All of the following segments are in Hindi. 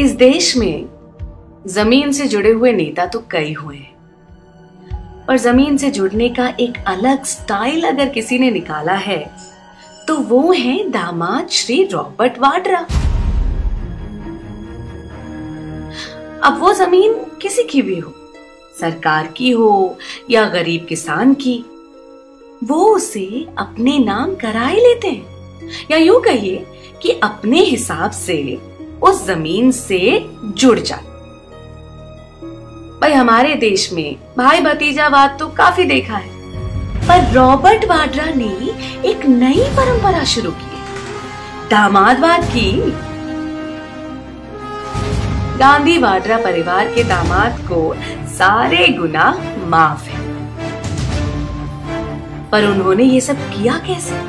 इस देश में जमीन से जुड़े हुए नेता तो कई हुए हैं, पर जमीन से जुड़ने का एक अलग स्टाइल अगर किसी ने निकाला है तो वो है दामाद श्री रॉबर्ट वाड्रा। अब वो जमीन किसी की भी हो, सरकार की हो या गरीब किसान की, वो उसे अपने नाम करा ही लेते हैं, या यूं कहिए कि अपने हिसाब से उस जमीन से जुड़ जाते। भाई हमारे देश में भाई भतीजावाद तो काफी देखा है, पर रॉबर्ट वाड्रा ने एक नई परंपरा शुरू की, दामादवाद की। गांधी वाड्रा परिवार के दामाद को सारे गुनाह माफ है, पर उन्होंने ये सब किया कैसे,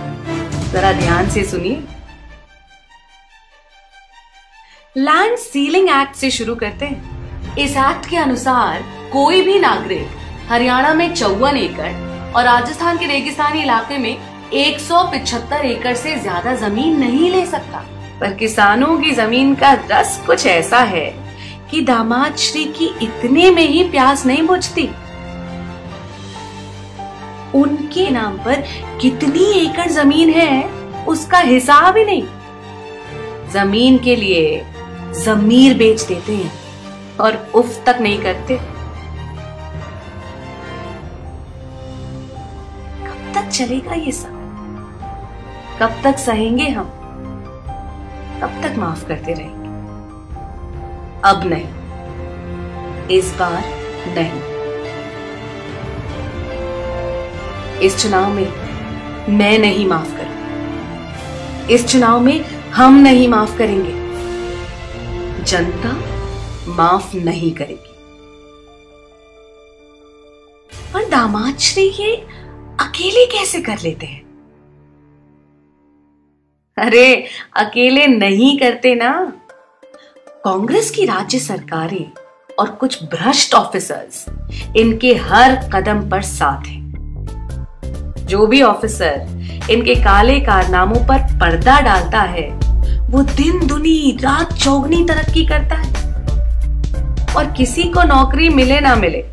जरा ध्यान से सुनिए। लैंड सीलिंग एक्ट से शुरू करते हैं। इस एक्ट के अनुसार कोई भी नागरिक हरियाणा में 54 एकड़ और राजस्थान के रेगिस्तानी इलाके में 175 एकड़ से ज्यादा जमीन नहीं ले सकता। पर किसानों की जमीन का रस कुछ ऐसा है कि दामाद श्री की इतने में ही प्यास नहीं बुझती। उनके नाम पर कितनी एकड़ जमीन है उसका हिसाब ही नहीं। जमीन के लिए जमीर बेच देते हैं और उफ तक नहीं करते। कब तक चलेगा ये सब? कब तक सहेंगे हम? कब तक माफ करते रहेंगे? अब नहीं, इस बार नहीं। इस चुनाव में मैं नहीं माफ करूंगा। इस चुनाव में हम नहीं माफ करेंगे। जनता माफ नहीं करेगी। पर दामाद श्री ये अकेले कैसे कर लेते हैं? अरे अकेले नहीं करते ना। कांग्रेस की राज्य सरकारें और कुछ भ्रष्ट ऑफिसर्स इनके हर कदम पर साथ हैं। जो भी ऑफिसर इनके काले कारनामों पर पर्दा डालता है वो दिन दुनी रात चौगनी तरक्की करता है। और किसी को नौकरी मिले ना मिले,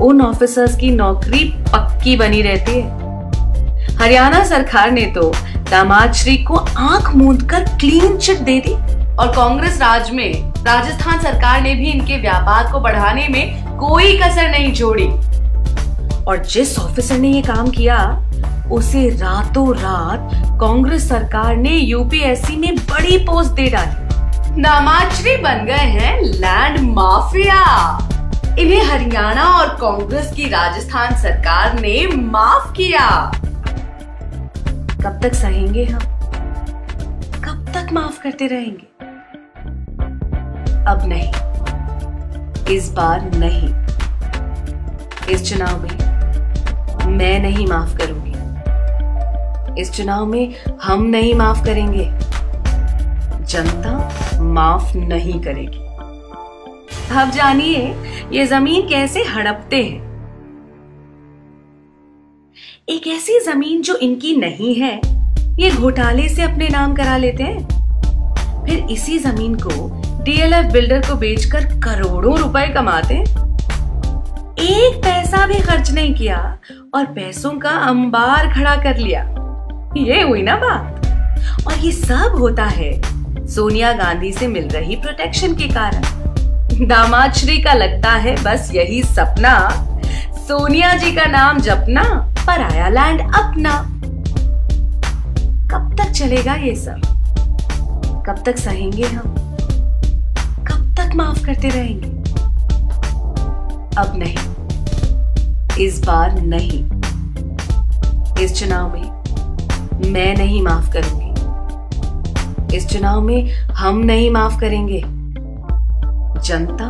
उन ऑफिसर्स की नौकरी पक्की बनी रहती है। हरियाणा सरकार ने तो दामाद श्री को आंख मूंद कर क्लीन चिट दे दी, और कांग्रेस राज में राजस्थान सरकार ने भी इनके व्यापार को बढ़ाने में कोई कसर नहीं छोड़ी। और जिस ऑफिसर ने ये काम किया उसे रातों रात कांग्रेस सरकार ने यूपीएससी में बड़ी पोस्ट दे डाली। दामाद श्री बन गए हैं लैंड माफिया। इन्हें हरियाणा और कांग्रेस की राजस्थान सरकार ने माफ किया। कब तक सहेंगे हम? कब तक माफ करते रहेंगे? अब नहीं, इस बार नहीं। इस चुनाव में मैं नहीं माफ करूंगी। इस चुनाव में हम नहीं माफ करेंगे। जनता माफ नहीं करेगी। अब जानिए ये जमीन कैसे हड़पते हैं। एक ऐसी जमीन जो इनकी नहीं है, ये घोटाले से अपने नाम करा लेते हैं। फिर इसी जमीन को डीएलएफ बिल्डर को बेचकर करोड़ों रुपए कमाते हैं। एक पैसा भी खर्च नहीं किया और पैसों का अंबार खड़ा कर लिया। ये हुई ना बात। और ये सब होता है सोनिया गांधी से मिल रही प्रोटेक्शन के कारण। दामाद श्री का लगता है बस यही सपना, सोनिया जी का नाम जपना, पराया लैंड अपना। कब तक चलेगा ये सब? कब तक सहेंगे हम? कब तक माफ करते रहेंगे? अब नहीं, इस बार नहीं। इस चुनाव में मैं नहीं माफ करूंगी। इस चुनाव में हम नहीं माफ करेंगे। जनता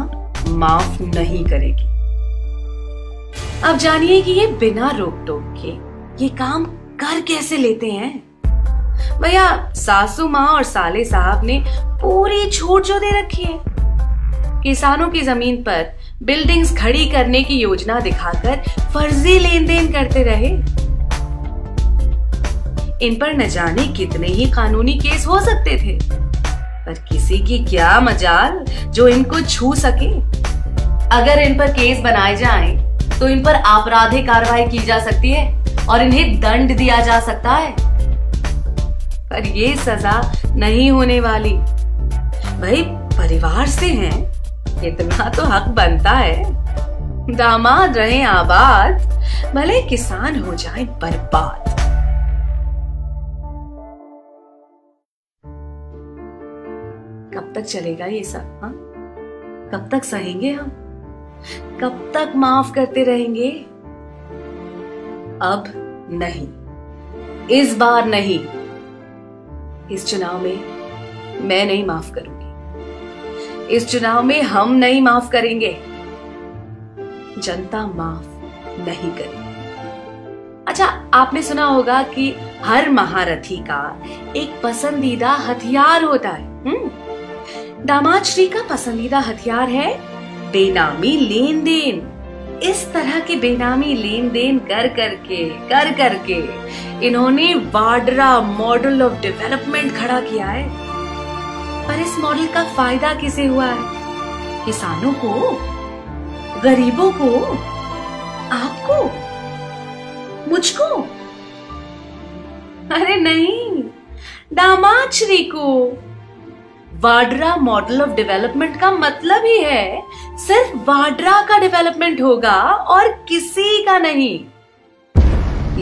माफ नहीं करेगी। अब जानिए कि ये बिना रोक टोक के ये काम कर कैसे लेते हैं। भैया सासू माँ और साले साहब ने पूरी छूट जो दे रखी है। किसानों की जमीन पर बिल्डिंग्स खड़ी करने की योजना दिखाकर फर्जी लेन देन करते रहे। इन पर न जाने कितने ही कानूनी केस हो सकते थे, पर किसी की क्या मजाल जो इनको छू सके। अगर इन पर केस बनाए जाएं, तो इन पर आपराधिक कार्रवाई की जा सकती है और इन्हें दंड दिया जा सकता है, पर ये सजा नहीं होने वाली। भाई परिवार से हैं, इतना तो हक बनता है। दामाद रहे आबाद, भले किसान हो जाए बर्बाद। कब तक चलेगा ये सब? हाँ, कब तक सहेंगे हम? कब तक माफ करते रहेंगे? अब नहीं, इस बार नहीं। इस चुनाव में मैं नहीं माफ करूंगी। इस चुनाव में हम नहीं माफ करेंगे। जनता माफ नहीं करेगी। अच्छा, आपने सुना होगा कि हर महारथी का एक पसंदीदा हथियार होता है। दामाद श्री का पसंदीदा हथियार है बेनामी लेन देन। इस तरह के बेनामी लेन देन कर करके इन्होंने वाड्रा मॉडल ऑफ डेवलपमेंट खड़ा किया है। पर इस मॉडल का फायदा किसे हुआ है? किसानों को, गरीबों को, आपको, मुझको? अरे नहीं, दामाद श्री को। वाड्रा मॉडल ऑफ डेवलपमेंट का मतलब ही है सिर्फ वाड्रा का डेवलपमेंट होगा और किसी का नहीं।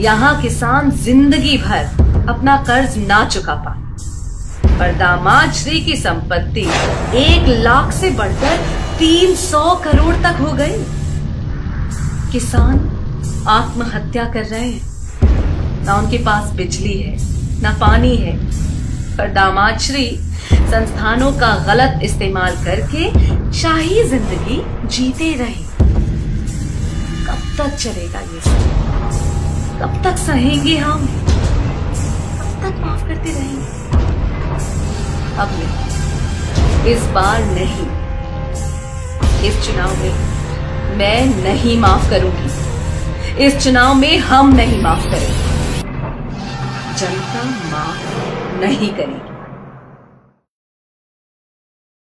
यहां किसान जिंदगी भर अपना कर्ज ना चुका पाए, पर दामाद श्री की संपत्ति 1 लाख से बढ़कर 300 करोड़ तक हो गई। किसान आत्महत्या कर रहे हैं, ना उनके पास बिजली है, ना पानी है, पर दामाद श्री संस्थानों का गलत इस्तेमाल करके शाही जिंदगी जीते रहे। कब तक चलेगा ये सब? कब तक सहेंगे हम? कब तक माफ करते रहेंगे? अब नहीं, इस बार नहीं। इस चुनाव में मैं नहीं माफ करूंगी। इस चुनाव में हम नहीं माफ करेंगे। जनता माफ नहीं करेगी।